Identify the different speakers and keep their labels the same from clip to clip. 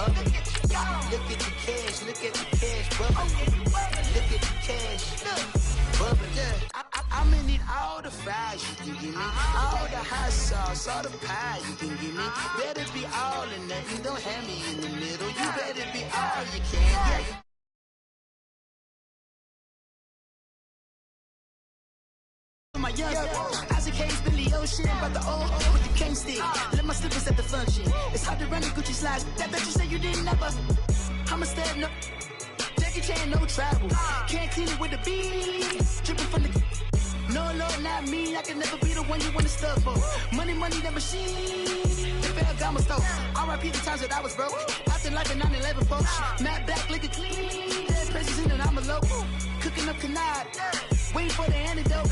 Speaker 1: bubble. Look at the cash, bubble. Look at the cash, bubble. I'ma need all the fries you can give me, all the hot sauce, all the pie you can give me. Better be all or nothing, don't have me in the middle. You better be all you can. Yeah. My young Isaac Hayes, Billy Ocean, about the old with the cane stick. Let my slippers at the function. It's hard to run the Gucci slides. That bet you say you didn't never. I'ma step no. Jackie Chan, no travel. Can't clean it with the beat. Dripping from the. No, Lord, not me. I can never be the one you want to stuff for. Money, the machine. The Ferragamo stove. R.I.P. the times that I was broke. Acting like a 9/11 folks. Matt back, looking clean. Dead president and I'm a local. Cooking up canard. Waiting for the antidote.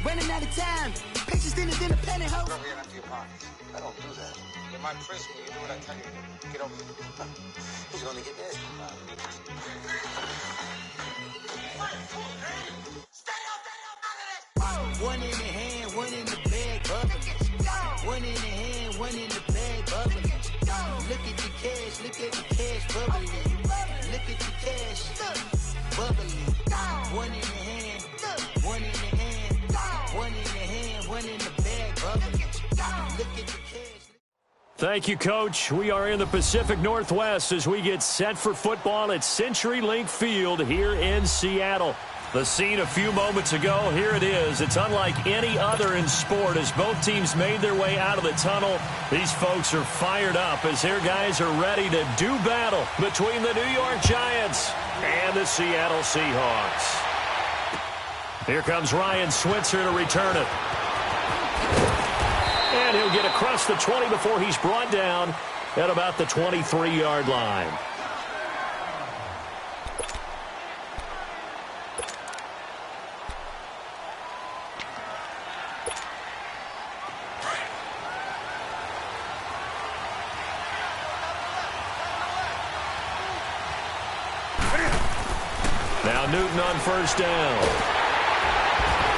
Speaker 1: Running out of time. Patience thinner than a penny hoe.
Speaker 2: Rub your empty your pockets. I don't do that. In my prison, you do what I tell you to do. Get over it. He's gonna get this.
Speaker 1: One in the hand, one in the bag, bubble. One in the hand, one in the bag, bubble. Look at the cash, bubbling. Look at the cash, bubbling. One in the hand, one in the hand, one in the hand, one in the bag, bubbling. Look at the cash.
Speaker 3: Thank you, Coach. We are in the Pacific Northwest as we get set for football at CenturyLink Field here in Seattle. The scene a few moments ago, here it is. It's unlike any other in sport as both teams made their way out of the tunnel. These folks are fired up as their guys are ready to do battle between the New York Giants and the Seattle Seahawks. Here comes Ryan Switzer to return it. And he'll get across the 20 before he's brought down at about the 23-yard line. Now Newton on first down.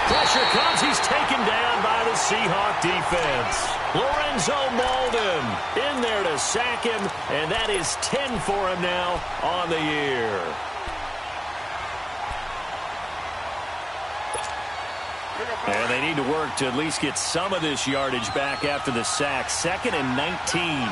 Speaker 3: Pressure comes. He's taken down by the Seahawk defense. Lorenzo Molden in there to sack him, and that is 10 for him now on the year. And they need to work to at least get some of this yardage back after the sack. 2nd and 19.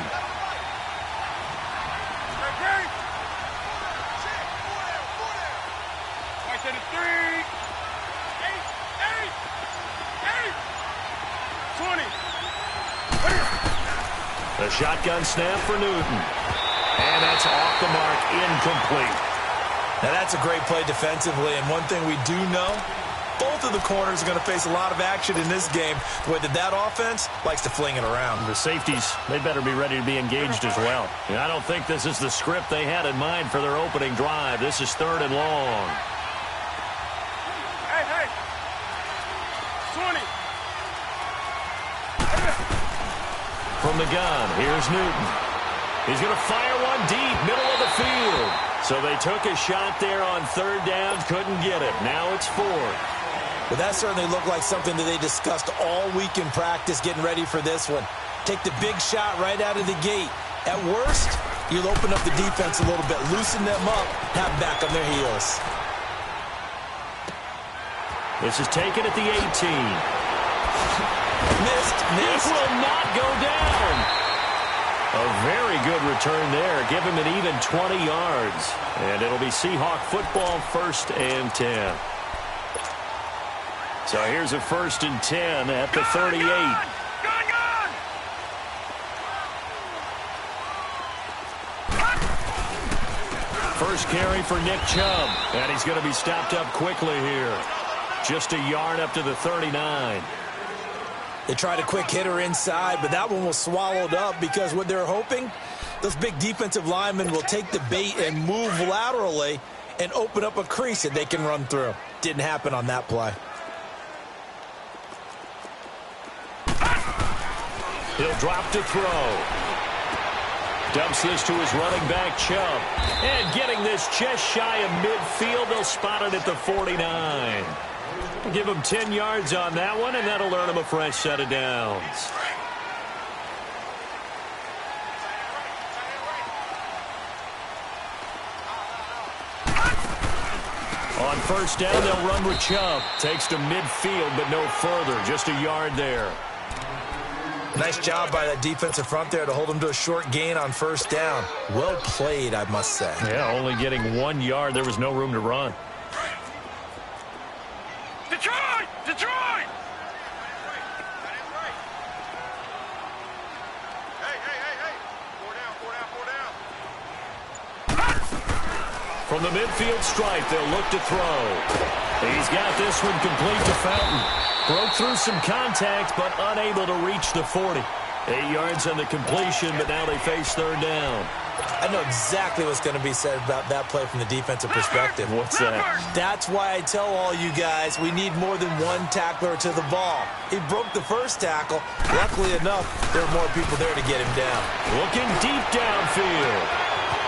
Speaker 3: The shotgun snap for Newton. And that's off the mark, incomplete.
Speaker 4: Now that's a great play defensively, and one thing we do know, both of the corners are going to face a lot of action in this game. The way that offense likes to fling it around.
Speaker 3: The safeties, they better be ready to be engaged as well. And I don't think this is the script they had in mind for their opening drive. This is 3rd and long.
Speaker 5: Hey. 20.
Speaker 3: From the gun, here's Newton. He's going to fire one deep, middle of the field. So they took a shot there on 3rd down, couldn't get it. Now it's 4th.
Speaker 4: Well, that certainly looked like something that they discussed all week in practice, getting ready for this one. Take the big shot right out of the gate. At worst, you'll open up the defense a little bit, loosen them up, have them back on their heels.
Speaker 3: This is taken at the 18.
Speaker 4: Missed.
Speaker 3: This will not go down. A very good return there. Give him an even 20 yards. And it'll be Seahawk football, 1st and 10. So here's a 1st and 10 at the 38. First carry for Nick Chubb. And he's going to be stopped up quickly here. Just a yard up to the 39.
Speaker 4: They tried a quick hitter inside, but that one was swallowed up because what they're hoping, those big defensive linemen will take the bait and move laterally and open up a crease that they can run through. Didn't happen on that play.
Speaker 3: He'll drop to throw. Dumps this to his running back, Chubb. And getting this just shy of midfield, they'll spot it at the 49. Give him 10 yards on that one, and that'll earn him a fresh set of downs. On first down, they'll run with Chubb. Takes to midfield, but no further. Just a yard there.
Speaker 4: Nice job by that defensive front there to hold him to a short gain on first down. Well played, I must say.
Speaker 3: Yeah, only getting 1 yard. There was no room to run.
Speaker 5: Detroit! Detroit! Hey. 4 down.
Speaker 3: From the midfield stripe, they'll look to throw. He's got this one complete to Fountain. Broke through some contact, but unable to reach the 40. 8 yards on the completion, but now they face third down.
Speaker 4: I know exactly what's going to be said about that play from the defensive perspective.
Speaker 3: What's that?
Speaker 4: That's why I tell all you guys we need more than one tackler to the ball. He broke the first tackle. Luckily enough, there are more people there to get him down.
Speaker 3: Looking deep downfield.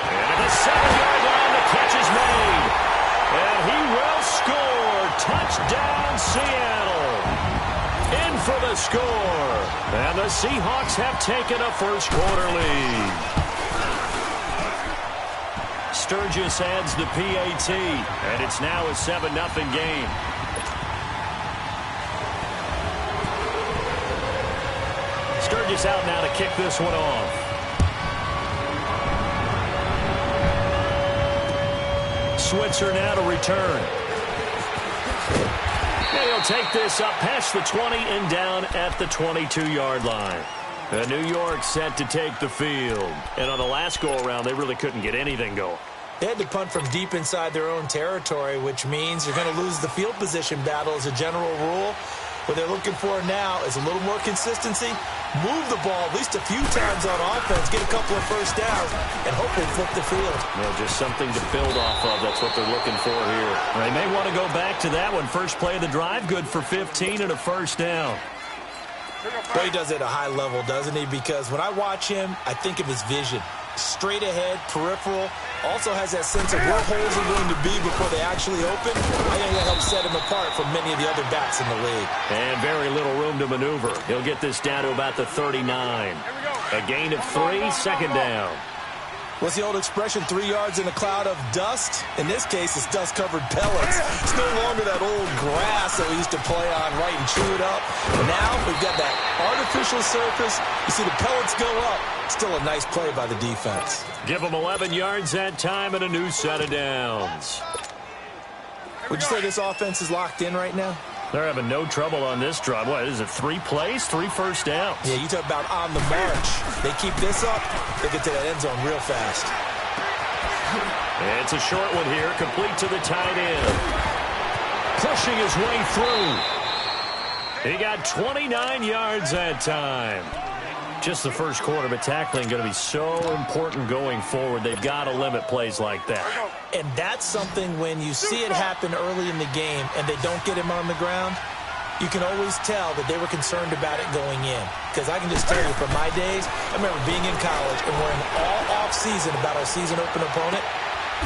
Speaker 3: And at the 7-yard line, the catch is made. And he will score. Touchdown, Seattle. In for the score. And the Seahawks have taken a first-quarter lead. Sturgis adds the PAT, and it's now a 7-0 game. Sturgis out now to kick this one off. Switzer now to return. He'll take this up past the 20 and down at the 22-yard line. New York set to take the field. And on the last go-around, they really couldn't get anything going.
Speaker 4: They had to punt from deep inside their own territory, which means you're going to lose the field position battle as a general rule. What they're looking for now is a little more consistency, move the ball at least a few times on offense, get a couple of first downs, and hopefully flip the field.
Speaker 3: Well, just something to build off of. That's what they're looking for here. They may want to go back to that one. First play of the drive, good for 15 and a first down.
Speaker 4: Well, he does it at a high level, doesn't he? Because when I watch him, I think of his vision. Straight ahead, peripheral, also has that sense of where holes are going to be before they actually open. I think that helps set him apart from many of the other backs in the league.
Speaker 3: And very little room to maneuver. He'll get this down to about the 39. A gain of 3, second down.
Speaker 4: What's the old expression, 3 yards in a cloud of dust? In this case, it's dust-covered pellets. It's no longer that old grass that we used to play on, right, and chew it up. Now we've got that artificial surface. You see the pellets go up. Still a nice play by the defense.
Speaker 3: Give them 11 yards that time and a new set of downs.
Speaker 4: Would you say this offense is locked in right now?
Speaker 3: They're having no trouble on this drive. What is it, 3 plays, 3 first downs?
Speaker 4: Yeah, you talk about on the march. They keep this up, they get to that end zone real fast.
Speaker 3: It's a short one here, complete to the tight end. Pushing his way through. He got 29 yards that time. Just the first quarter, but tackling going to be so important going forward. They've got to limit plays like that.
Speaker 4: And that's something when you see it happen early in the game and they don't get him on the ground, you can always tell that they were concerned about it going in. Because I can just tell you from my days, I remember being in college and worrying all off-season about our season open opponent,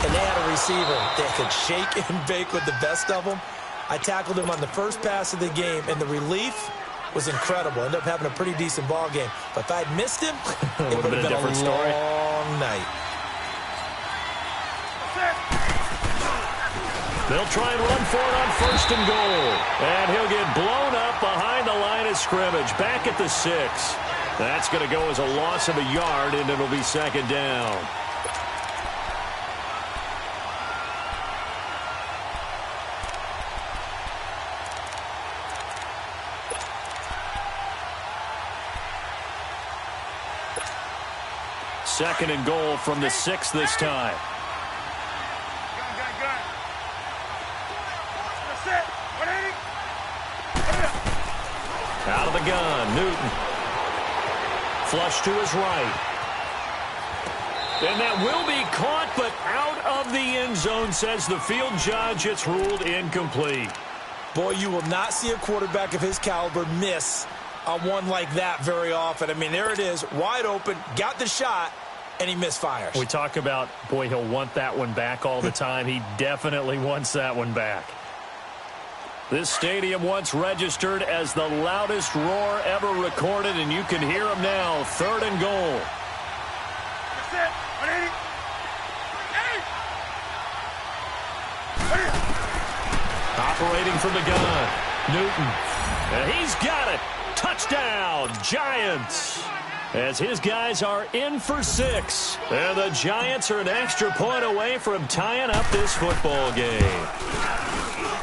Speaker 4: and they had a receiver that could shake and bake with the best of them. I tackled him on the first pass of the game, and the relief was incredible. Ended up having a pretty decent ball game. But if I'd missed him, it would have been a different story. Long night.
Speaker 3: They'll try and run for it on first and goal. And he'll get blown up behind the line of scrimmage. Back at the 6. That's going to go as a loss of a yard, and it'll be second down. Second and goal from the 6 this time. Out of the gun, Newton. Flush to his right. And that will be caught, but out of the end zone, says the field judge. It's ruled incomplete.
Speaker 4: Boy, you will not see a quarterback of his caliber miss on one like that very often. I mean, there it is, wide open, got the shot, and he misfires.
Speaker 3: We talk about, boy, he'll want that one back all the time. He definitely wants that one back. This stadium once registered as the loudest roar ever recorded, and you can hear him now. Third and goal. Operating from the gun, Newton. And he's got it. Touchdown, Giants. As his guys are in for 6. And the Giants are an extra point away from tying up this football game.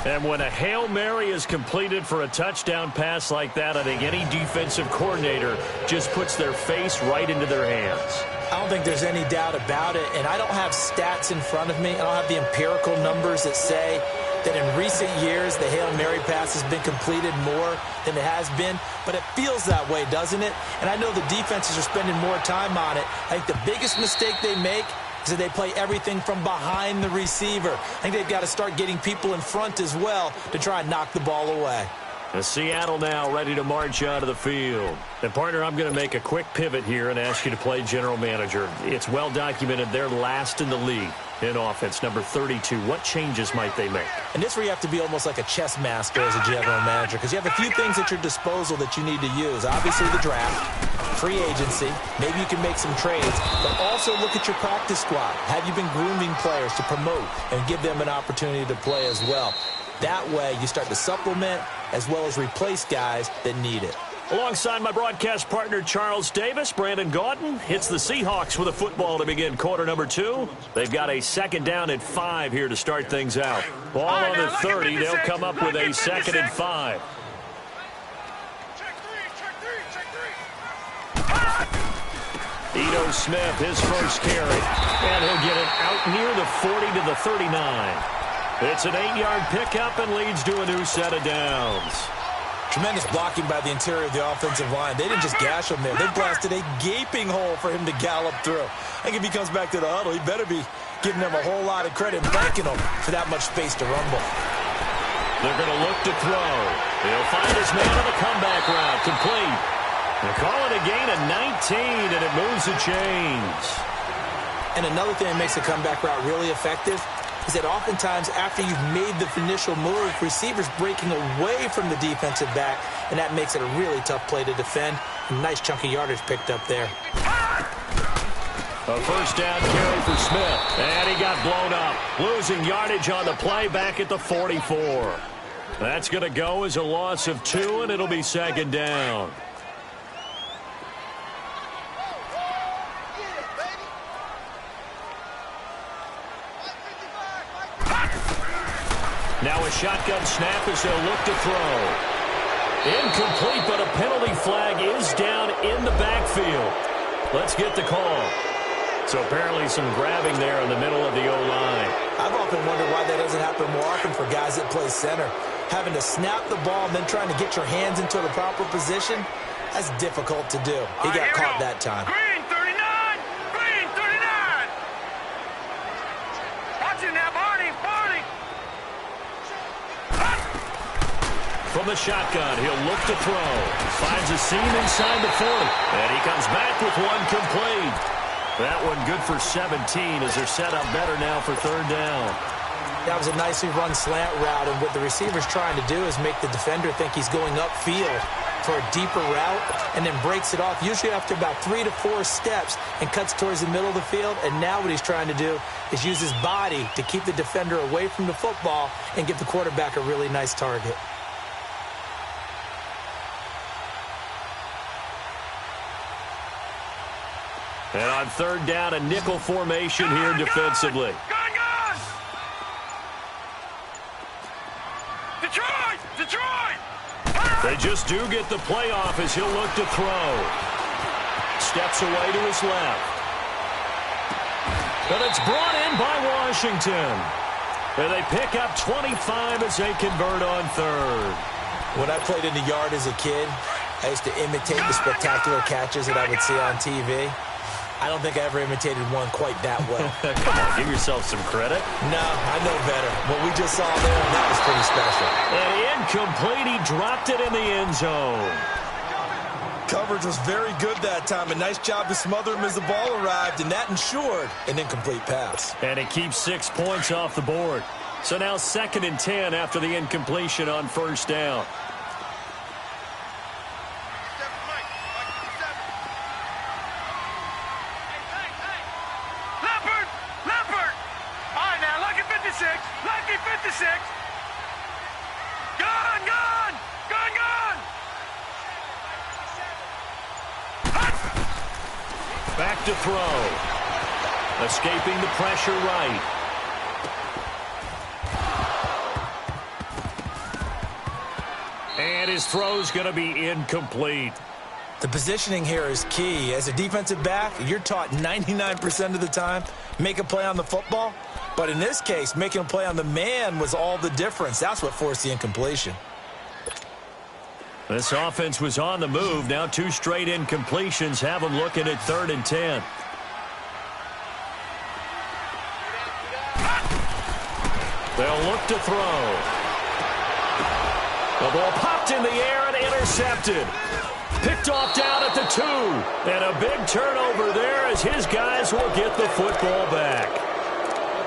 Speaker 3: And when a Hail Mary is completed for a touchdown pass like that, I think any defensive coordinator just puts their face right into their hands.
Speaker 4: I don't think there's any doubt about it, and I don't have stats in front of me. I don't have the empirical numbers that say that in recent years the Hail Mary pass has been completed more than it has been, but it feels that way, doesn't it? And I know the defenses are spending more time on it. I think the biggest mistake they make is that they play everything from behind the receiver. I think they've got to start getting people in front as well to try and knock the ball away.
Speaker 3: And Seattle now ready to march out of the field. And, partner, I'm going to make a quick pivot here and ask you to play general manager. It's well documented they're last in the league in offense, number 32. What changes might they make?
Speaker 4: And this is where you have to be almost like a chess master as a general manager, because you have a few things at your disposal that you need to use. Obviously the draft, free agency, maybe you can make some trades, but also look at your practice squad. Have you been grooming players to promote and give them an opportunity to play as well? That way you start to supplement as well as replace guys that need it.
Speaker 3: Alongside my broadcast partner, Charles Davis, Brandon Gaudin. It's the Seahawks with a football to begin quarter number 2. They've got a second down at 5 here to start things out. Ball on the 30. They'll come up with a second and 5. Ito Smith, his first carry. And he'll get it out near the 40 to the 39. It's an 8-yard pickup and leads to a new set of downs.
Speaker 4: Tremendous blocking by the interior of the offensive line. They didn't just gash him there. They blasted a gaping hole for him to gallop through. I think if he comes back to the huddle, he better be giving them a whole lot of credit and thanking them for that much space to rumble.
Speaker 3: They're going to look to throw. He'll find his man on the comeback route. Complete. They call it a gain of 19, and it moves the chains.
Speaker 4: And another thing that makes the comeback route really effective is that oftentimes after you've made the initial move, receivers breaking away from the defensive back, and that makes it a really tough play to defend. A nice chunky yardage picked up there.
Speaker 3: A first down carry for Smith, and he got blown up. Losing yardage on the play back at the 44. That's going to go as a loss of 2, and it'll be second down. Now a shotgun snap as they'll look to throw. Incomplete, but a penalty flag is down in the backfield. Let's get the call. So apparently some grabbing there in the middle of the O-line.
Speaker 4: I've often wondered why that doesn't happen more often for guys that play center. Having to snap the ball and then trying to get your hands into the proper position, that's difficult to do. He got caught that time.
Speaker 5: Green 39! Green 39! Watching that, Barney! Barney!
Speaker 3: From the shotgun, he'll look to throw. Finds a seam inside the 40. And he comes back with one complete. That one good for 17 as they're set up better now for third down.
Speaker 4: That was a nicely run slant route, and what the receiver's trying to do is make the defender think he's going upfield for a deeper route and then breaks it off, usually after about 3 to 4 steps, and cuts towards the middle of the field. And now what he's trying to do is use his body to keep the defender away from the football and give the quarterback a really nice target.
Speaker 3: And on third down, a nickel formation here defensively.
Speaker 5: Gun! Detroit! Detroit!
Speaker 3: They just do get the playoff as he'll look to throw. Steps away to his left. But it's brought in by Washington. And they pick up 25 as they convert on third.
Speaker 4: When I played in the yard as a kid, I used to imitate the spectacular catches that I would see on TV. I don't think I ever imitated one quite that well.
Speaker 3: Come on, give yourself some credit.
Speaker 4: No, I know better. What we just saw there, that was pretty special.
Speaker 3: And incomplete, he dropped it in the end zone.
Speaker 4: Coverage was very good that time. A nice job to smother him as the ball arrived, and that ensured an incomplete pass.
Speaker 3: And it keeps 6 points off the board. So now 2nd and 10 after the incompletion on first down.
Speaker 5: Leopard! All right, now, lucky 56. Lucky 56.
Speaker 3: to throw. Escaping the pressure right. And his throw's going to be incomplete.
Speaker 4: The positioning here is key. As a defensive back, you're taught 99% of the time, make a play on the football. But in this case, making a play on the man was all the difference. That's what forced the incompletion.
Speaker 3: This offense was on the move. Now 2 straight incompletions have them looking at 3rd and 10. They'll look to throw. The ball popped in the air and intercepted. Picked off down at the 2. And a big turnover there as his guys will get the football back.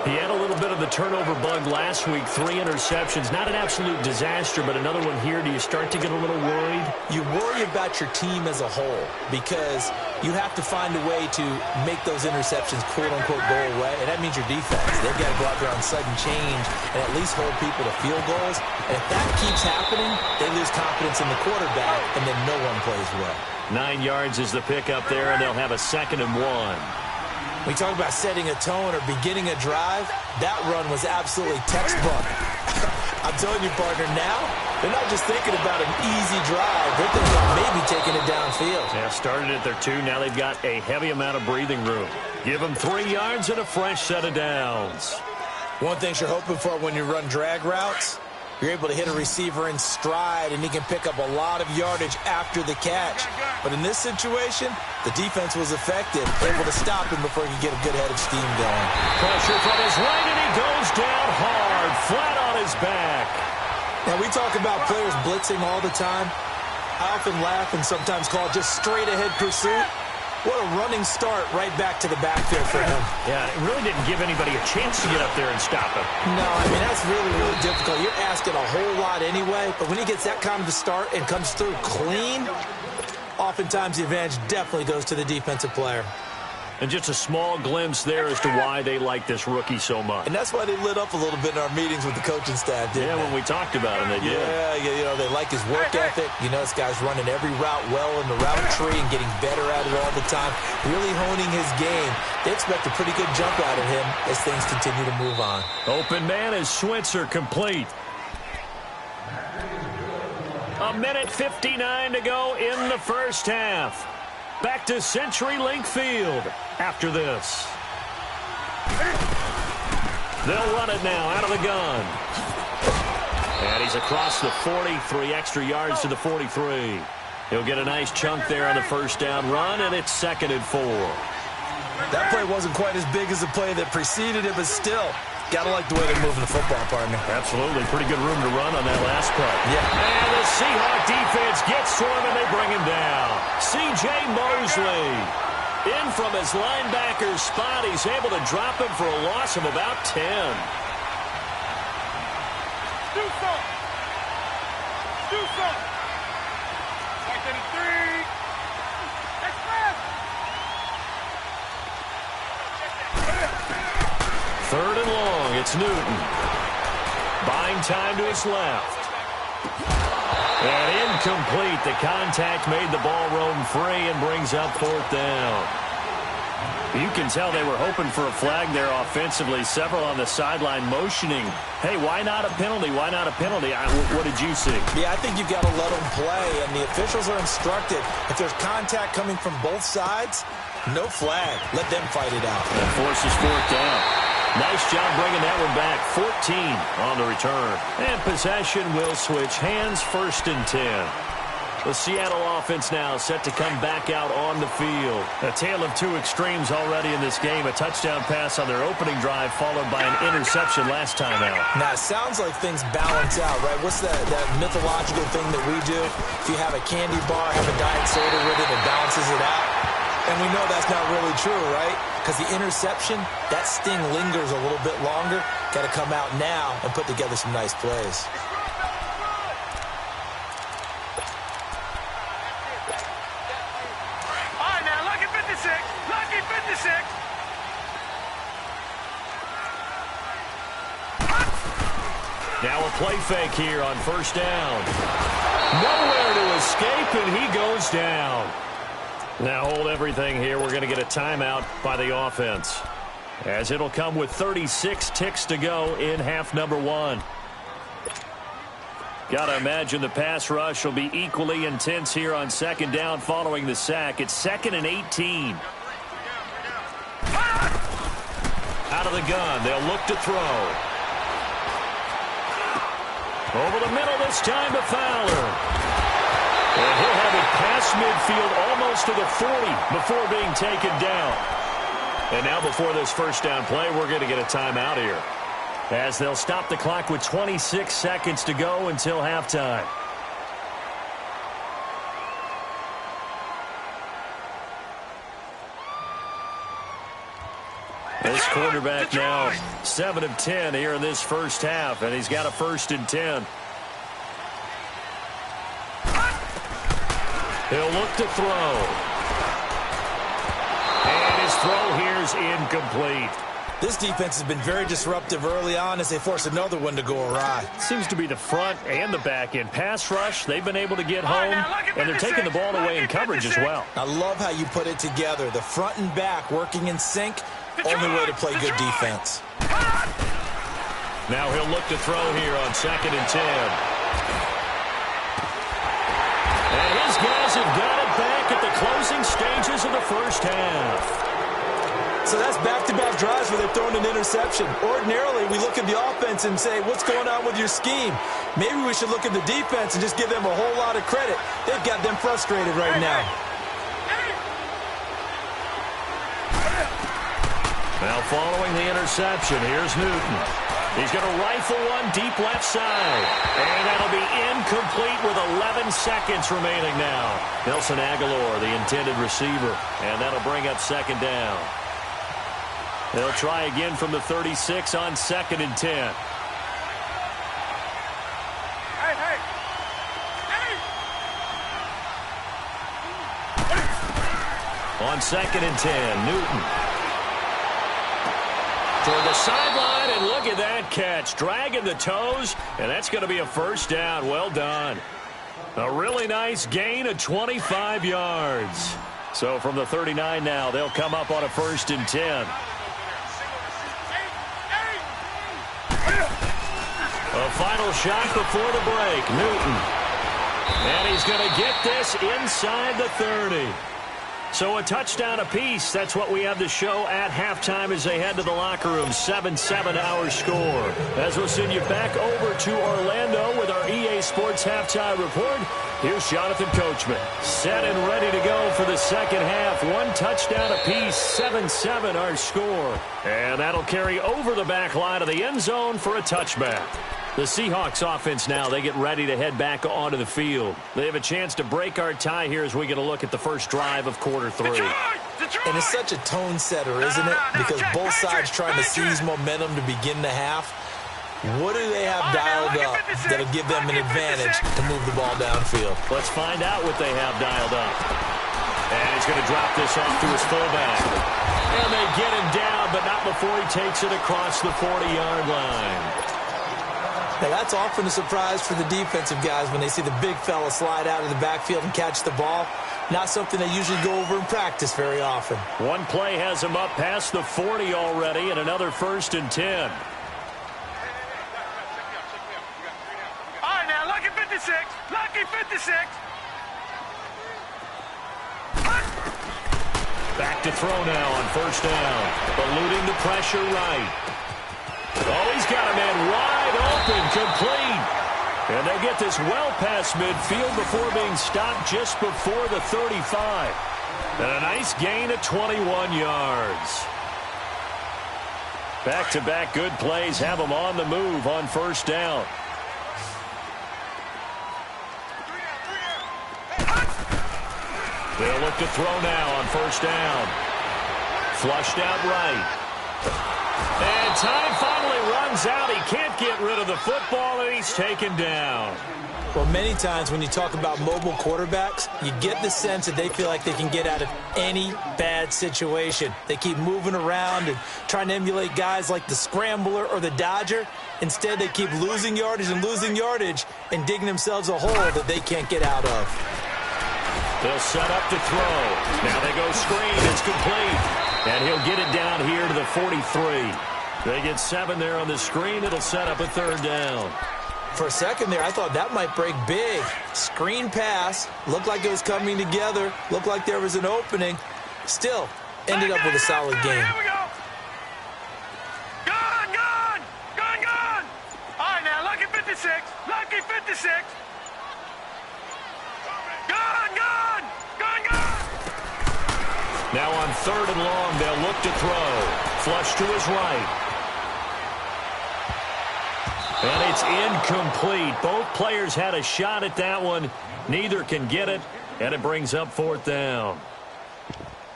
Speaker 3: He had a little bit of the turnover bug last week. 3 interceptions. Not an absolute disaster, but another one here. Do you start to get a little worried?
Speaker 4: You worry about your team as a whole because you have to find a way to make those interceptions quote-unquote go away, and that means your defense. They've got to go out there on sudden change and at least hold people to field goals. And if that keeps happening, they lose confidence in the quarterback, and then no one plays well.
Speaker 3: 9 yards is the pickup there, and they'll have a 2nd and 1.
Speaker 4: We talk about setting a tone or beginning a drive. That run was absolutely textbook. I'm telling you, partner, now they're not just thinking about an easy drive. They're thinking about maybe taking it downfield.
Speaker 3: Yeah, started at their 2. Now they've got a heavy amount of breathing room. Give them 3 yards and a fresh set of downs.
Speaker 4: One thing you're hoping for when you run drag routes, you're able to hit a receiver in stride, and he can pick up a lot of yardage after the catch. But in this situation, the defense was effective, able to stop him before he could get a good head of steam going.
Speaker 3: Pressure from his right, and he goes down hard, flat on his back.
Speaker 4: Now, we talk about players blitzing all the time. I often laugh and sometimes call it just straight-ahead pursuit. What a running start right back to the backfield for him.
Speaker 3: Yeah, it really didn't give anybody a chance to get up there and stop him.
Speaker 4: No, I mean, that's really, really difficult. You're asking a whole lot anyway, but when he gets that kind of a start and comes through clean, oftentimes the advantage definitely goes to the defensive player.
Speaker 3: And just a small glimpse there as to why they like this rookie so much.
Speaker 4: And that's why they lit up a little bit in our meetings with the coaching staff, didn't they?
Speaker 3: When we talked about him, they did.
Speaker 4: Yeah, you know, they like his work ethic. You know, this guy's running every route well in the route tree and getting better at it all the time, really honing his game. They expect a pretty good jump out of him as things continue to move on.
Speaker 3: Open man is Switzer, complete. 1:59 to go in the first half. Back to CenturyLink Field after this. They'll run it now out of the gun. And he's across the 40, 3 extra yards to the 43. He'll get a nice chunk there on the first down run, and it's 2nd and 4.
Speaker 4: That play wasn't quite as big as the play that preceded it, but still, got to like the way they're moving the football, partner.
Speaker 3: Absolutely. Pretty good room to run on that last play.
Speaker 4: Yeah.
Speaker 3: And the Seahawk defense gets to him, and they bring him down. C.J. Mosley in from his linebacker spot. He's able to drop him for a loss of about 10.
Speaker 5: Do something. Do something. 133. That's fast.
Speaker 3: 3rd and long. It's Newton. Buying time to his left. And incomplete. The contact made the ball roam free and brings up 4th down. You can tell they were hoping for a flag there offensively. Several on the sideline motioning. Hey, why not a penalty? Why not a penalty? What did you see?
Speaker 4: Yeah, I think you've got to let them play, and the officials are instructed. If there's contact coming from both sides, no flag. Let them fight it out.
Speaker 3: And forces 4th down. Nice job bringing that one back. 14 on the return. And possession will switch hands, 1st and 10. The Seattle offense now set to come back out on the field. A tale of 2 extremes already in this game. A touchdown pass on their opening drive followed by an interception last time out.
Speaker 4: Now, it sounds like things balance out, right? What's that mythological thing that we do? If you have a candy bar, have a diet soda with it, it balances it out. And we know that's not really true, right? Because the interception, that sting lingers a little bit longer. Got to come out now and put together some nice plays.
Speaker 5: All right, now, lucky 56. Lucky 56.
Speaker 3: Now a play fake here on 1st down. Nowhere to escape, and he goes down. Now hold everything here. We're going to get a timeout by the offense, as it'll come with 36 ticks to go in half number 1. Got to imagine the pass rush will be equally intense here on second down following the sack. It's 2nd and 18. Out of the gun. They'll look to throw. Over the middle this time to Fowler. And he'll have it past midfield almost to the 40 before being taken down. And now before this first down play, we're going to get a timeout here, as they'll stop the clock with 26 seconds to go until halftime. This quarterback now 7 of 10 here in this first half, and he's got a 1st and 10. He'll look to throw. And his throw here is incomplete.
Speaker 4: This defense has been very disruptive early on as they force another one to go awry.
Speaker 3: Seems to be the front and the back end. Pass rush, they've been able to get home, and they're taking the ball away in coverage as well.
Speaker 4: I love how you put it together. The front and back working in sync, only way to play good defense.
Speaker 3: Now he'll look to throw here on 2nd and 10. And his guys have got it back at the closing stages of the first half.
Speaker 4: So that's back-to-back drives where they're throwing an interception. Ordinarily, we look at the offense and say, what's going on with your scheme? Maybe we should look at the defense and just give them a whole lot of credit. They've got them frustrated right now.
Speaker 3: Now following the interception, here's Newton. He's going to rifle one deep left side. And that'll be incomplete with 11 seconds remaining now. Nelson Aguilar, the intended receiver. And that'll bring up 2nd down. They'll try again from the 36 on 2nd and 10. On 2nd and 10, Newton. Toward the sideline, and look at that catch. Dragging the toes, and that's going to be a 1st down. Well done. A really nice gain of 25 yards. So from the 39 now, they'll come up on a 1st and 10. A final shot before the break. Newton. And he's going to get this inside the 30. So a touchdown apiece. That's what we have to show at halftime as they head to the locker room. 7-7 our score. As we'll send you back over to Orlando with our EA Sports Halftime Report. Here's Jonathan Coachman. Set and ready to go for the second half. One touchdown apiece. 7-7 our score. And that'll carry over the back line of the end zone for a touchback. The Seahawks offense now, they get ready to head back onto the field. They have a chance to break our tie here as we get a look at the first drive of quarter 3.
Speaker 4: And it's such a tone setter, isn't it? Because both sides trying to seize momentum to begin the half. What do they have dialed up that'll give them an advantage to move the ball downfield?
Speaker 3: Let's find out what they have dialed up. And he's going to drop this off to his fullback. And they get him down, but not before he takes it across the 40-yard line.
Speaker 4: Now, that's often a surprise for the defensive guys when they see the big fella slide out of the backfield and catch the ball. Not something they usually go over in practice very often.
Speaker 3: One play has him up past the 40 already, and another 1st and 10.
Speaker 5: All right, now, lucky 56. Lucky 56.
Speaker 3: Back to throw now on 1st down. Eluding the pressure right. Oh, he's got a man wide open, complete. And they get this well past midfield before being stopped just before the 35. And a nice gain of 21 yards. Back-to-back good plays have them on the move on 1st down. They'll look to throw now on 1st down. Flushed out right. And time finally runs out. He can't get rid of the football, and he's taken down.
Speaker 4: Well, many times when you talk about mobile quarterbacks, you get the sense that they feel like they can get out of any bad situation. They keep moving around and trying to emulate guys like the Scrambler or the Dodger. Instead, they keep losing yardage and digging themselves a hole that they can't get out of.
Speaker 3: They'll set up to throw. Now they go screen. It's complete. And he'll get it down here to the 43. They get 7 there on the screen. It'll set up a 3rd down.
Speaker 4: For a second there, I thought that might break big. Screen pass. Looked like it was coming together. Looked like there was an opening. Still, ended up with a solid game.
Speaker 5: Here we go. Gone, gone, gone, gone. All right, now, lucky 56. Lucky 56. Gone, gone, gone, gone.
Speaker 3: Now on 3rd and long, they'll look to throw. Flush to his right. And it's incomplete. Both players had a shot at that one. Neither can get it, and it brings up 4th down.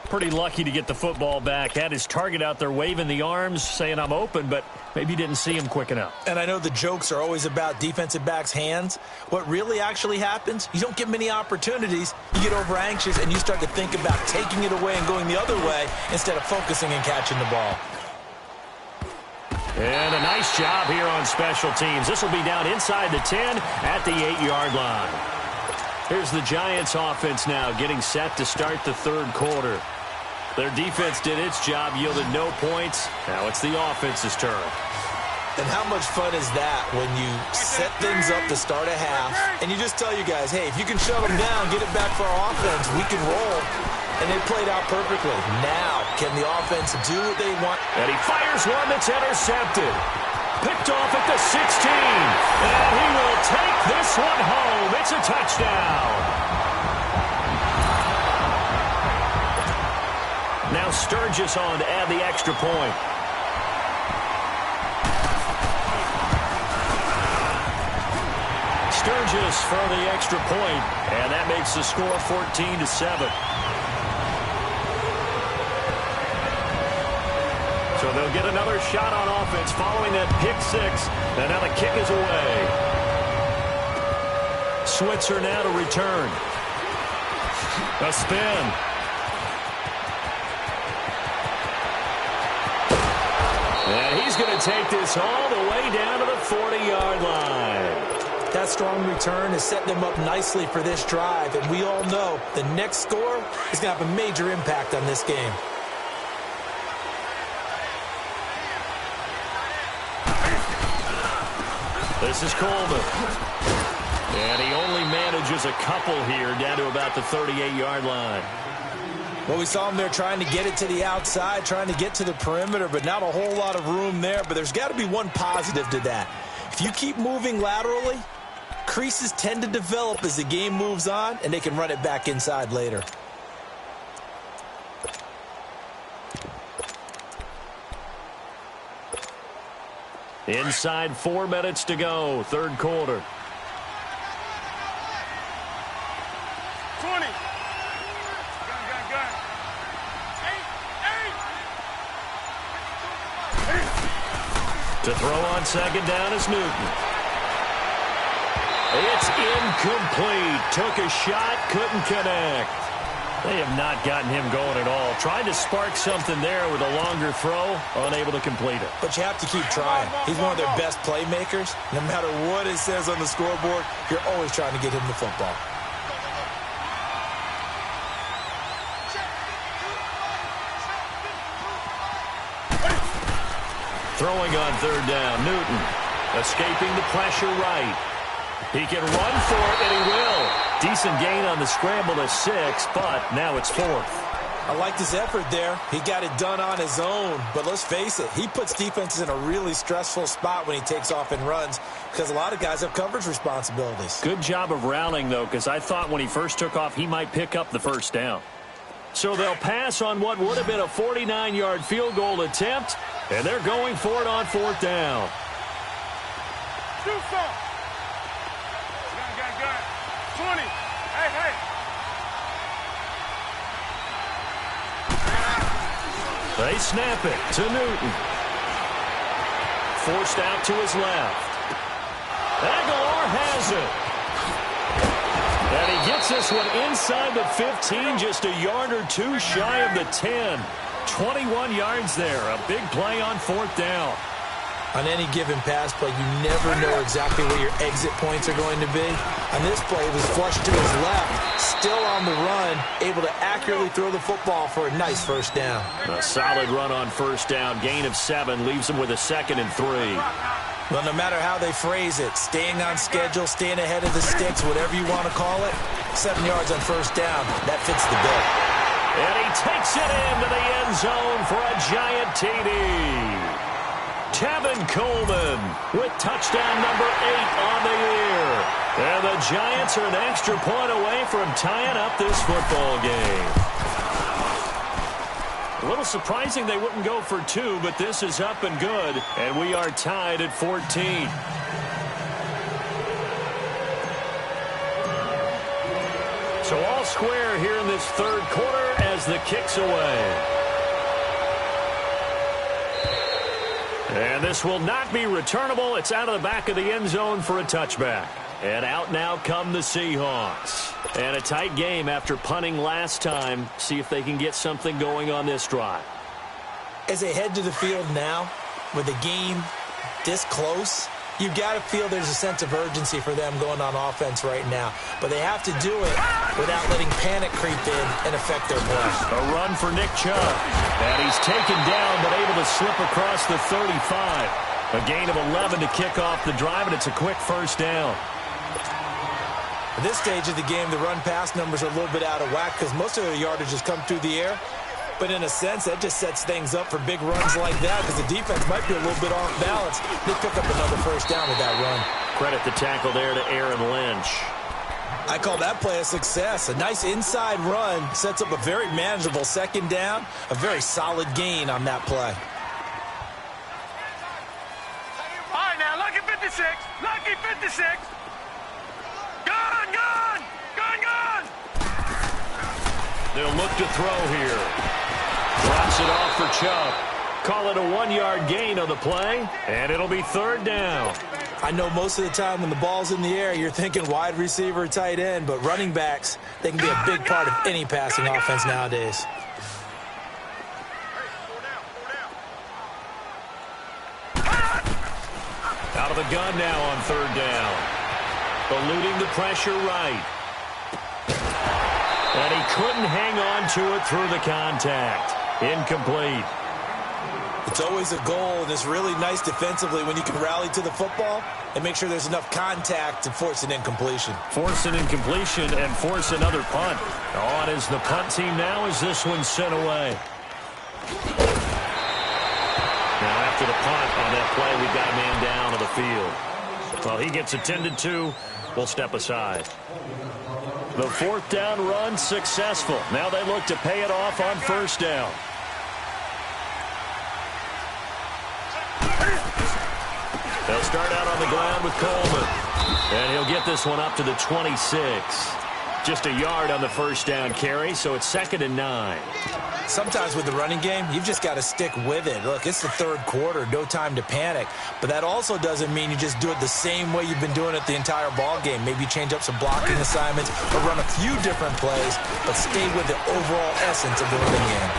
Speaker 3: Pretty lucky to get the football back. Had his target out there waving the arms, saying I'm open, but maybe didn't see him quick enough.
Speaker 4: And I know the jokes are always about defensive backs' hands. What really actually happens, you don't get many opportunities. You get over anxious, and you start to think about taking it away and going the other way instead of focusing and catching the ball.
Speaker 3: And a nice job here on special teams. This will be down inside the 10 at the 8-yard line. Here's the Giants offense now getting set to start the 3rd quarter. Their defense did its job, yielded no points. Now it's the offense's turn.
Speaker 4: And how much fun is that when you set things up to start a half, and you just tell you guys, hey, if you can shut them down, get it back for our offense, we can roll. And they played out perfectly. Now, can the offense do what they want?
Speaker 3: And he fires one that's intercepted. Picked off at the 16. And he will take this one home. It's a touchdown. Now Sturgis on to add the extra point. Sturgis for the extra point, and that makes the score 14-7. So they'll get another shot on offense following that pick 6, and now the kick is away. Switzer now to return. A spin. And he's going to take this all the way down to the 40-yard line.
Speaker 4: That strong return has set them up nicely for this drive, and we all know the next score is going to have a major impact on this game.
Speaker 3: This is Coleman. And he only manages a couple here down to about the 38-yard line.
Speaker 4: Well, we saw him there trying to get it to the outside, trying to get to the perimeter, but not a whole lot of room there. But there's got to be one positive to that. If you keep moving laterally, creases tend to develop as the game moves on, and they can run it back inside later.
Speaker 3: Inside 4 minutes to go, 3rd quarter.
Speaker 5: 20. Gun. 8.
Speaker 3: To throw on 2nd down is Newton. It's incomplete. Took a shot, couldn't connect. They have not gotten him going at all. Tried to spark something there with a longer throw, unable to complete it.
Speaker 4: But you have to keep trying. He's one of their best playmakers. No matter what it says on the scoreboard, you're always trying to get him the football.
Speaker 3: Throwing on 3rd down, Newton. Escaping the pressure right. He can run for it, and he will. Decent gain on the scramble to 6, but now it's 4th.
Speaker 4: I liked his effort there. He got it done on his own. But let's face it, he puts defenses in a really stressful spot when he takes off and runs because a lot of guys have coverage responsibilities.
Speaker 3: Good job of rallying, though, because I thought when he first took off, he might pick up the 1st down. So they'll pass on what would have been a 49-yard field goal attempt, and they're going for it on 4th down.
Speaker 5: Do some. Gun. 20. Hey.
Speaker 3: They snap it to Newton. Forced out to his left. Aguilar has it. And he gets this one inside the 15, just a yard or two shy of the 10. 21 yards there. A big play on 4th down.
Speaker 4: On any given pass play, you never know exactly where your exit points are going to be. On this play, he was flushed to his left, still on the run, able to accurately throw the football for a nice first down.
Speaker 3: A solid run on first down. Gain of 7 leaves him with a 2nd and 3.
Speaker 4: Well, no matter how they phrase it, staying on schedule, staying ahead of the sticks, whatever you want to call it, 7 yards on first down, that fits the bill.
Speaker 3: And he takes it into the end zone for a giant TD. Tevin Coleman with touchdown number 8 on the year. And the Giants are an extra point away from tying up this football game. A little surprising they wouldn't go for 2, but this is up and good. And we are tied at 14. So all square here in this third quarter as the kick's away. And this will not be returnable. It's out of the back of the end zone for a touchback. And out now come the Seahawks. And a tight game after punting last time. See if they can get something going on this drive.
Speaker 4: As they head to the field now, with the game this close, you've got to feel there's a sense of urgency for them going on offense right now. But they have to do it without letting panic creep in and affect their play.
Speaker 3: A run for Nick Chubb. And he's taken down but able to slip across the 35. A gain of 11 to kick off the drive, and it's a quick first down.
Speaker 4: At this stage of the game, the run-pass numbers are a little bit out of whack because most of their yardage has come through the air. But in a sense, that just sets things up for big runs like that because the defense might be a little bit off balance. They pick up another first down with that run.
Speaker 3: Credit the tackle there to Aaron Lynch.
Speaker 4: I call that play a success. A nice inside run sets up a very manageable second down. A very solid gain on that play.
Speaker 5: All right, now, lucky 56. Lucky 56. Gun, gun. Gun, gun.
Speaker 3: They'll look to throw here. Drops it off for Chubb. Call it a 1-yard gain on the play, and it'll be third down.
Speaker 4: I know most of the time when the ball's in the air, you're thinking wide receiver, tight end, but running backs, they can be a big part of any passing offense nowadays.
Speaker 3: Out of the gun now on third down. Eluding the pressure right. And he couldn't hang on to it through the contact. Incomplete.
Speaker 4: It's always a goal, and it's really nice defensively when you can rally to the football and make sure there's enough contact to force an incompletion.
Speaker 3: Force an incompletion and force another punt. On is the punt team now as this one's sent away. Now after the punt on that play, we've got a man down on the field. Well, he gets attended to. We'll step aside. The fourth down run successful. Now they look to pay it off on first down. They'll start out on the ground with Coleman. And he'll get this one up to the 26. Just a yard on the first down carry, so it's 2nd and 9.
Speaker 4: Sometimes with the running game, you've just got to stick with it. Look, it's the third quarter, no time to panic. But that also doesn't mean you just do it the same way you've been doing it the entire ball game. Maybe change up some blocking assignments or run a few different plays, but stay with the overall essence of the running game.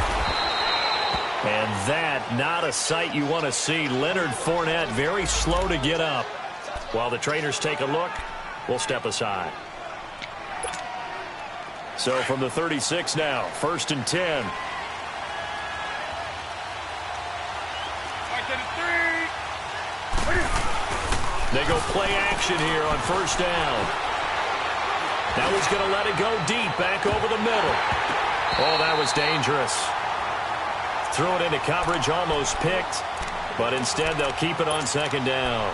Speaker 3: And that, not a sight you want to see. Leonard Fournette very slow to get up. While the trainers take a look, we'll step aside. So from the 36 now, 1st and 10. They go play action here on first down. Now he's going to let it go deep back over the middle. Oh, that was dangerous. Threw it into coverage, almost picked, but instead they'll keep it on 2nd down.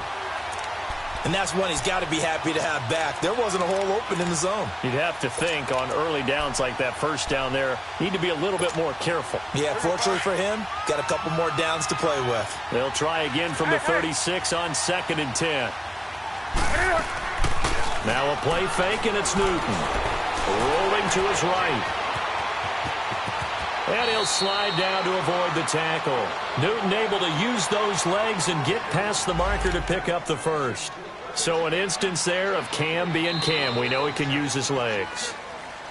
Speaker 4: And that's one he's got to be happy to have back. There wasn't a hole open in the zone.
Speaker 3: You'd have to think on early downs like that first down there, need to be a little bit more careful.
Speaker 4: Yeah, fortunately for him, got a couple more downs to play with.
Speaker 3: They'll try again from the 36 on 2nd and 10. Now a play fake, and it's Newton. Rolling to his right. And he'll slide down to avoid the tackle. Newton able to use those legs and get past the marker to pick up the first. So an instance there of Cam being Cam. We know he can use his legs.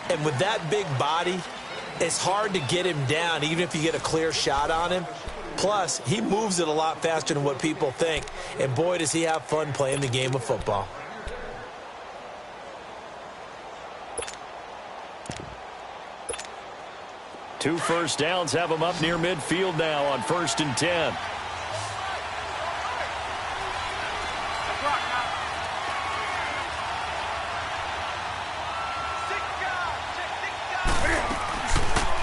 Speaker 4: And with that big body, it's hard to get him down, even if you get a clear shot on him. Plus, he moves it a lot faster than what people think. And boy, does he have fun playing the game of football.
Speaker 3: Two first downs have him up near midfield now on 1st and 10.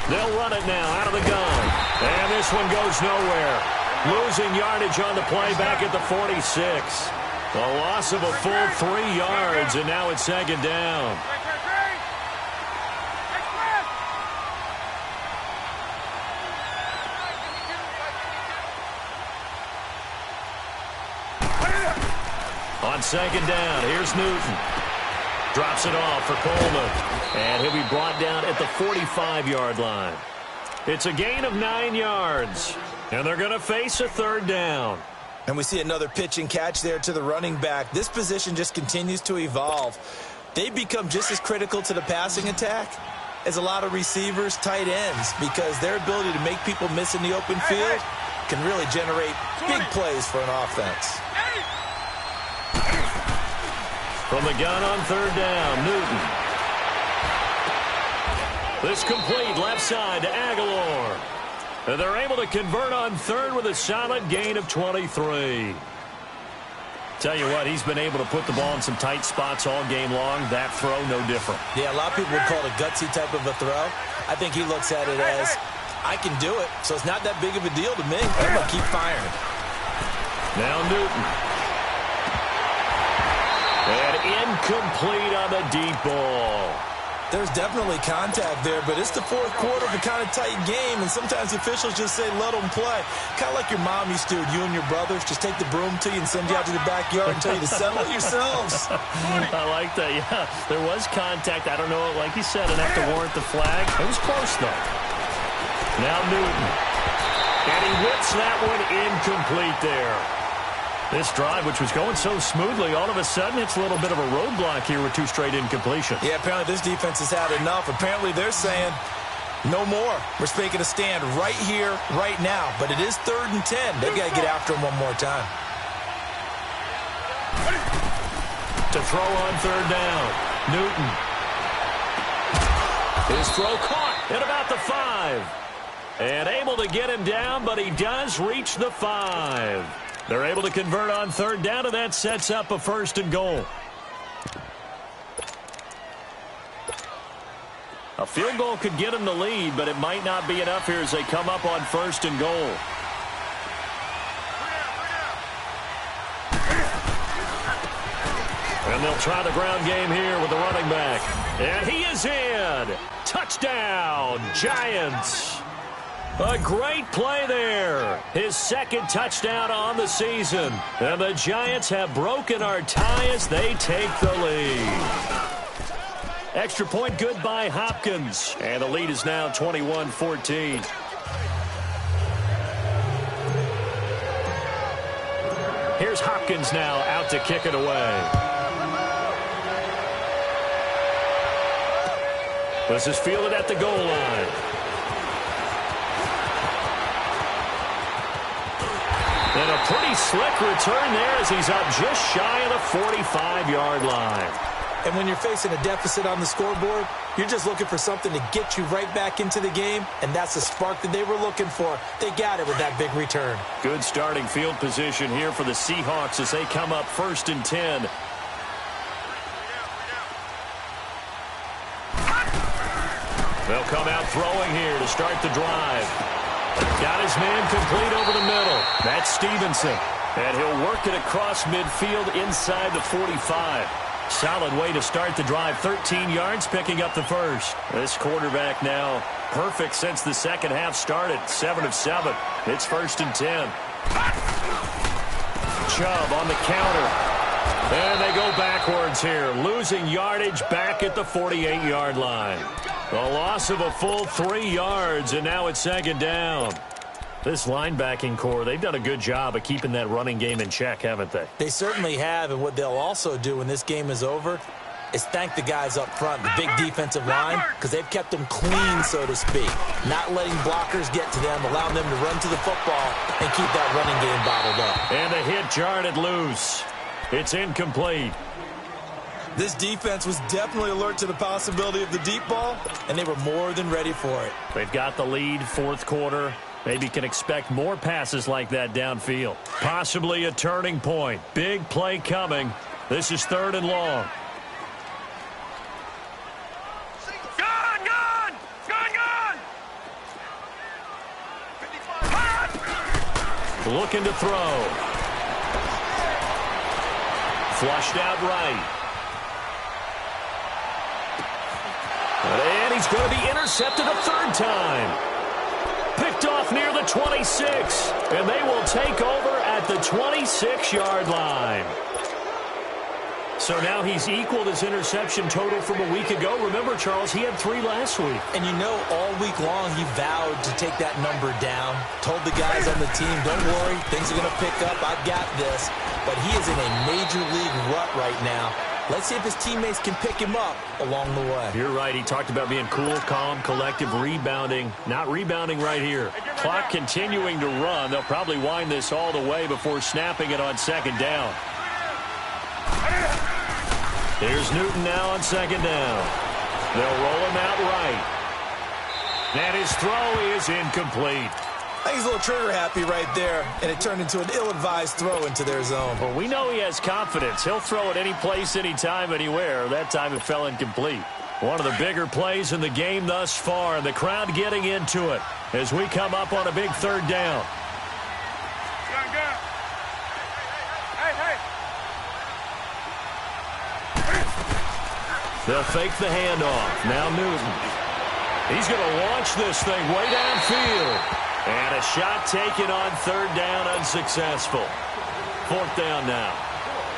Speaker 3: They'll run it now out of the gun. And this one goes nowhere. Losing yardage on the play back at the 46. A loss of a full 3 yards, and now it's 2nd down. On 2nd down, here's Newton. Drops it off for Coleman. And he'll be brought down at the 45-yard line. It's a gain of 9 yards. And they're going to face a 3rd down.
Speaker 4: And we see another pitch and catch there to the running back. This position just continues to evolve. They become just as critical to the passing attack as a lot of receivers, tight ends, because their ability to make people miss in the open field can really generate big plays for an offense.
Speaker 3: From the gun on 3rd down, Newton. This complete left side to Aguilar. And they're able to convert on 3rd with a solid gain of 23. Tell you what, he's been able to put the ball in some tight spots all game long. That throw, no different.
Speaker 4: Yeah, a lot of people would call it a gutsy type of a throw. I think he looks at it as, I can do it, so it's not that big of a deal to me. I'm going to keep firing.
Speaker 3: Now Newton. And incomplete on the deep ball.
Speaker 4: There's definitely contact there, but it's the 4th quarter of a kind of tight game, and sometimes officials just say, let them play. Kind of like your mom used to, you and your brothers, just take the broom to you and send you out to the backyard and tell you to settle it yourselves.
Speaker 3: I like that, yeah. There was contact. I don't know, like you said, enough to warrant the flag. It was close, though. Now Newton. And he whips that one incomplete there. This drive, which was going so smoothly, all of a sudden it's a little bit of a roadblock here with 2 straight incompletions.
Speaker 4: Yeah, apparently this defense has had enough. Apparently they're saying, no more. We're making a stand right here, right now. But it is 3rd and 10. They've got to get after him one more time.
Speaker 3: To throw on 3rd down, Newton. His throw caught at about the 5. And able to get him down, but he does reach the 5. They're able to convert on 3rd down, and that sets up a 1st and goal. A field goal could get them the lead, but it might not be enough here as they come up on 1st and goal. And they'll try the ground game here with the running back. And he is in. Touchdown, Giants. A great play there. His 2nd touchdown on the season. And the Giants have broken our tie as they take the lead. Extra point good by Hopkins. And the lead is now 21-14. Here's Hopkins now out to kick it away. This is fielded at the goal line. And a pretty slick return there as he's up just shy of the 45-yard line.
Speaker 4: And when you're facing a deficit on the scoreboard, you're just looking for something to get you right back into the game, and that's the spark that they were looking for. They got it with that big return.
Speaker 3: Good starting field position here for the Seahawks as they come up 1st and 10. They'll come out throwing here to start the drive. Got his man complete over the middle. That's Stevenson. And he'll work it across midfield inside the 45. Solid way to start the drive. 13 yards, picking up the 1st. This quarterback now perfect since the 2nd half started. 7 of 7. It's 1st and 10. Chubb on the counter. And they go backwards here. Losing yardage back at the 48-yard line. A loss of a full 3 yards, and now it's 2nd down. This linebacking core, they've done a good job of keeping that running game in check, haven't they?
Speaker 4: They certainly have, and what they'll also do when this game is over, is thank the guys up front, the big defensive line, because they've kept them clean, so to speak. Not letting blockers get to them, allowing them to run to the football and keep that running game bottled up.
Speaker 3: And the hit jarred it loose. It's incomplete.
Speaker 4: This defense was definitely alert to the possibility of the deep ball, and they were more than ready for it.
Speaker 3: They've got the lead, fourth quarter. Maybe can expect more passes like that downfield. Possibly a turning point. Big play coming. This is 3rd and long.
Speaker 5: Gone, gone! Gone, gone!
Speaker 3: Looking to throw. Flushed out right. And he's going to be intercepted a 3rd time. Picked off near the 26. And they will take over at the 26-yard line. So now he's equaled his interception total from a week ago. Remember, Charles, he had 3 last week.
Speaker 4: And you know, all week long he vowed to take that number down. Told the guys on the team, don't worry, things are going to pick up. I've got this. But he is in a major league rut right now. Let's see if his teammates can pick him up along the way.
Speaker 3: You're right. He talked about being cool, calm, collective, rebounding. Not rebounding right here. Clock continuing to run. They'll probably wind this all the way before snapping it on 2nd down. Here's Newton now on 2nd down. They'll roll him out right. And his throw is incomplete.
Speaker 4: I think he's a little trigger happy right there, and it turned into an ill-advised throw into their zone.
Speaker 3: Well, we know he has confidence. He'll throw it any place, anytime, anywhere. That time it fell incomplete. One of the bigger plays in the game thus far, and the crowd getting into it as we come up on a big 3rd down. They'll fake the handoff. Now Newton. He's going to launch this thing way downfield. And a shot taken on 3rd down, unsuccessful. 4th down now.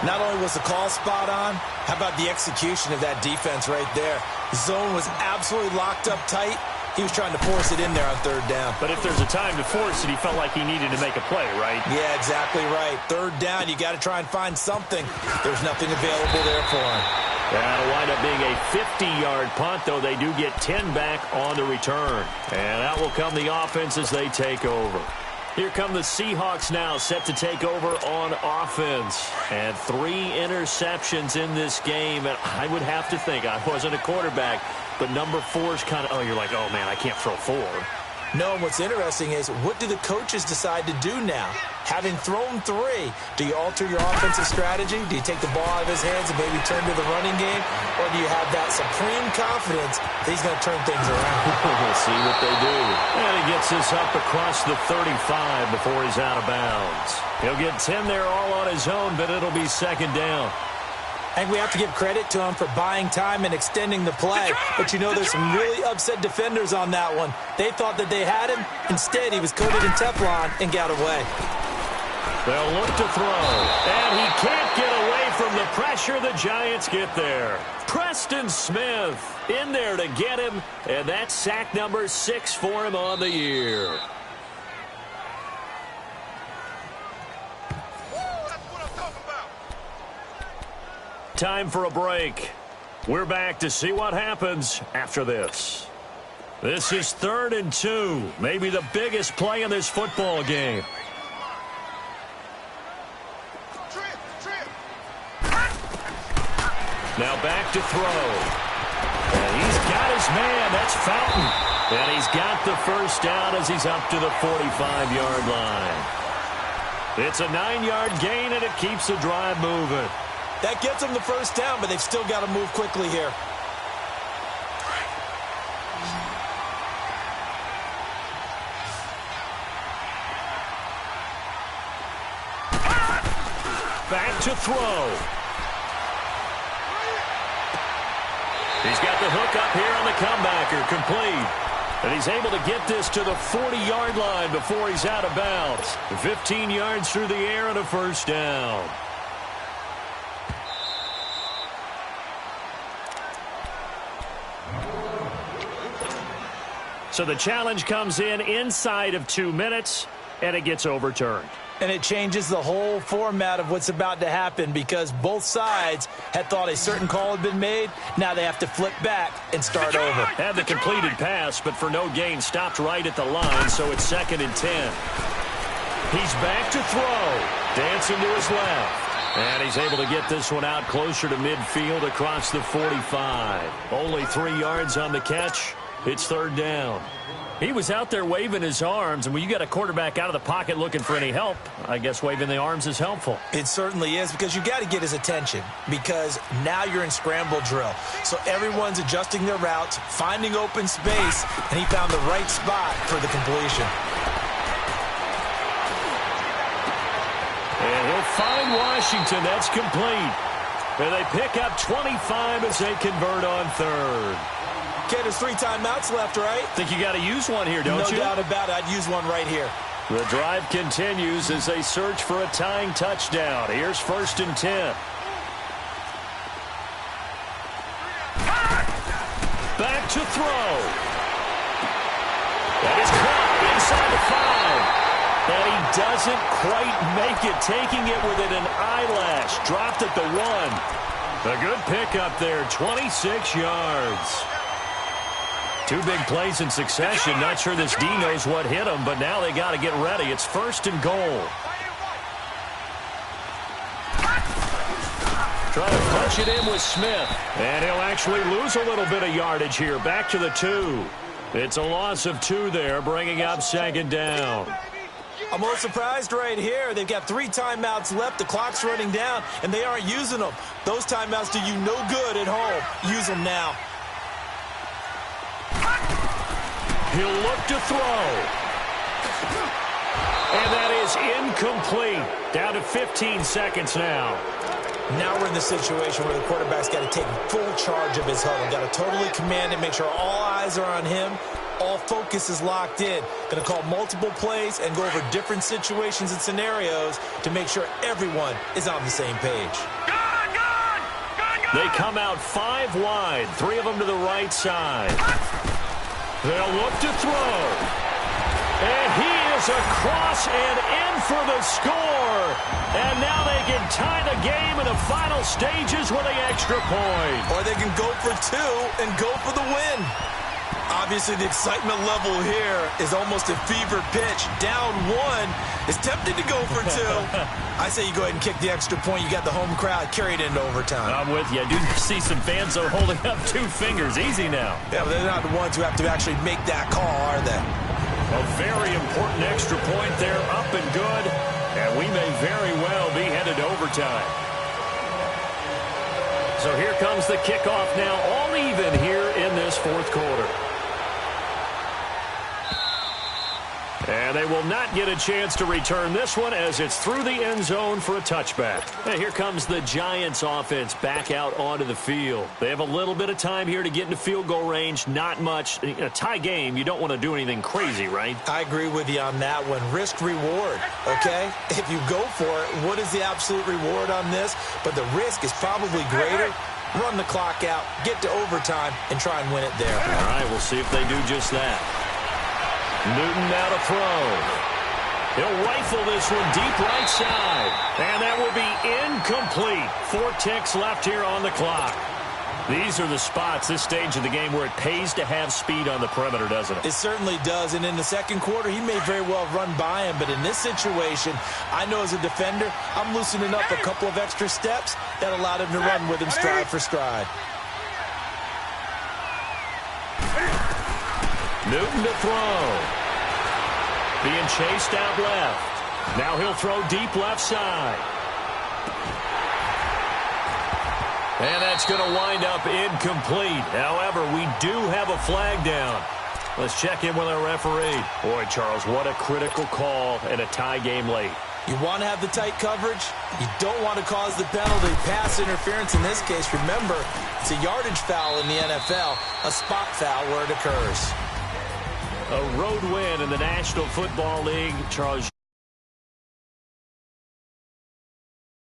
Speaker 4: Not only was the call spot on, how about the execution of that defense right there? The zone was absolutely locked up tight. He was trying to force it in there on 3rd down.
Speaker 3: But if there's a time to force it, he felt like he needed to make a play, right?
Speaker 4: Yeah, exactly right. 3rd down, you got to try and find something. There's nothing available there for him.
Speaker 3: That'll wind up being a 50-yard punt, though they do get 10 back on the return. And that will come the offense as they take over. Here come the Seahawks now, set to take over on offense. And 3 interceptions in this game. And I would have to think, I wasn't a quarterback, but number 4 is kind of, oh, you're like, oh, man, I can't throw 4.
Speaker 4: No, and what's interesting is, what do the coaches decide to do now? Having thrown 3, do you alter your offensive strategy? Do you take the ball out of his hands and maybe turn to the running game? Or do you have that supreme confidence that he's going to turn things around?
Speaker 3: We'll see what they do. And he gets this up across the 35 before he's out of bounds. He'll get 10 there all on his own, but it'll be 2nd down.
Speaker 4: I think we have to give credit to him for buying time and extending the play. But you know, there's some really upset defenders on that one. They thought that they had him. Instead, he was coated in Teflon and got away.
Speaker 3: They'll look to throw. And he can't get away from the pressure. The Giants get there. Preston Smith in there to get him. And that's sack number 6 for him on the year. Time for a break. We're back to see what happens after this. This is 3rd and 2. Maybe the biggest play in this football game. Now back to throw. And he's got his man. That's Fountain. And he's got the 1st down as he's up to the 45-yard line. It's a 9-yard gain, and it keeps the drive moving.
Speaker 4: That gets them the 1st down, but they've still got to move quickly here.
Speaker 3: Back to throw. He's got the hook up here on the comebacker, complete. And he's able to get this to the 40-yard line before he's out of bounds. 15 yards through the air and a 1st down. So the challenge comes in inside of 2 minutes, and it gets overturned.
Speaker 4: And it changes the whole format of what's about to happen because both sides had thought a certain call had been made. Now they have to flip back and start over.
Speaker 3: Had the completed pass, but for no gain, stopped right at the line, so it's 2nd and 10. He's back to throw. Dancing to his left. And he's able to get this one out closer to midfield across the 45. Only 3 yards on the catch. It's 3rd down. He was out there waving his arms, and when you got a quarterback out of the pocket looking for any help, I guess waving the arms is helpful.
Speaker 4: It certainly is, because you got to get his attention, because now you're in scramble drill. So everyone's adjusting their routes, finding open space, and he found the right spot for the completion.
Speaker 3: And he'll find Washington. That's complete. And they pick up 25 as they convert on 3rd.
Speaker 4: Okay, there's 3 timeouts left, right?
Speaker 3: Think you got to use one here, don't you?
Speaker 4: No doubt about it. I'd use one right here.
Speaker 3: The drive continues as they search for a tying touchdown. Here's 1st and 10. Back to throw. That is caught inside the 5. And he doesn't quite make it, taking it within an eyelash. Dropped at the 1. A good pickup there, 26 yards. 2 big plays in succession. Not sure this D knows what hit him, but now they got to get ready. It's 1st and goal. Trying to punch it in with Smith. And he'll actually lose a little bit of yardage here. Back to the 2. It's a loss of 2 there, bringing up 2nd down.
Speaker 4: I'm a little surprised right here. They've got 3 timeouts left. The clock's running down, and they aren't using them. Those timeouts do you no good at home. Use them now.
Speaker 3: He'll look to throw. And that is incomplete. Down to 15 seconds now.
Speaker 4: Now we're in the situation where the quarterback's got to take full charge of his huddle. Got to totally command it, make sure all eyes are on him. All focus is locked in. Going to call multiple plays and go over different situations and scenarios to make sure everyone is on the same page.
Speaker 3: They come out 5 wide, 3 of them to the right side. They'll look to throw. And he is across and in for the score. And now they can tie the game in the final stages with an extra point.
Speaker 4: Or they can go for 2 and go for the win. Obviously, the excitement level here is almost a fever pitch. Down 1 is tempted to go for 2. I say you go ahead and kick the extra point. You got the home crowd carried into overtime.
Speaker 3: I'm with you. I do see some fans are holding up 2 fingers. Easy now.
Speaker 4: Yeah, but they're not the ones who have to actually make that call, are they?
Speaker 3: A very important extra point there, up and good. And we may very well be headed to overtime. So here comes the kickoff now, all even here in this 4th quarter. And they will not get a chance to return this one as it's through the end zone for a touchback. And here comes the Giants offense back out onto the field. They have a little bit of time here to get into field goal range. Not much. In a tie game, you don't want to do anything crazy, right?
Speaker 4: I agree with you on that one. Risk reward, okay? If you go for it, what is the absolute reward on this? But the risk is probably greater. Run the clock out, get to overtime, and try and win it there.
Speaker 3: All right, we'll see if they do just that. Newton now to throw. He'll rifle this one deep right side. And that will be incomplete. 4 ticks left here on the clock. These are the spots, this stage of the game, where it pays to have speed on the perimeter, doesn't it?
Speaker 4: It certainly does. And in the 2nd quarter, he may very well run by him. But in this situation, I know as a defender, I'm loosening up a couple of extra steps that allowed him to run with him stride for stride.
Speaker 3: Newton to throw. Being chased out left. Now he'll throw deep left side. And that's going to wind up incomplete. However, we do have a flag down. Let's check in with our referee. Boy, Charles, what a critical call and a tie game late.
Speaker 4: You want to have the tight coverage. You don't want to cause the penalty. Pass interference in this case. Remember, it's a yardage foul in the NFL, a spot foul where it occurs.
Speaker 3: A road win in the National Football League. Charles.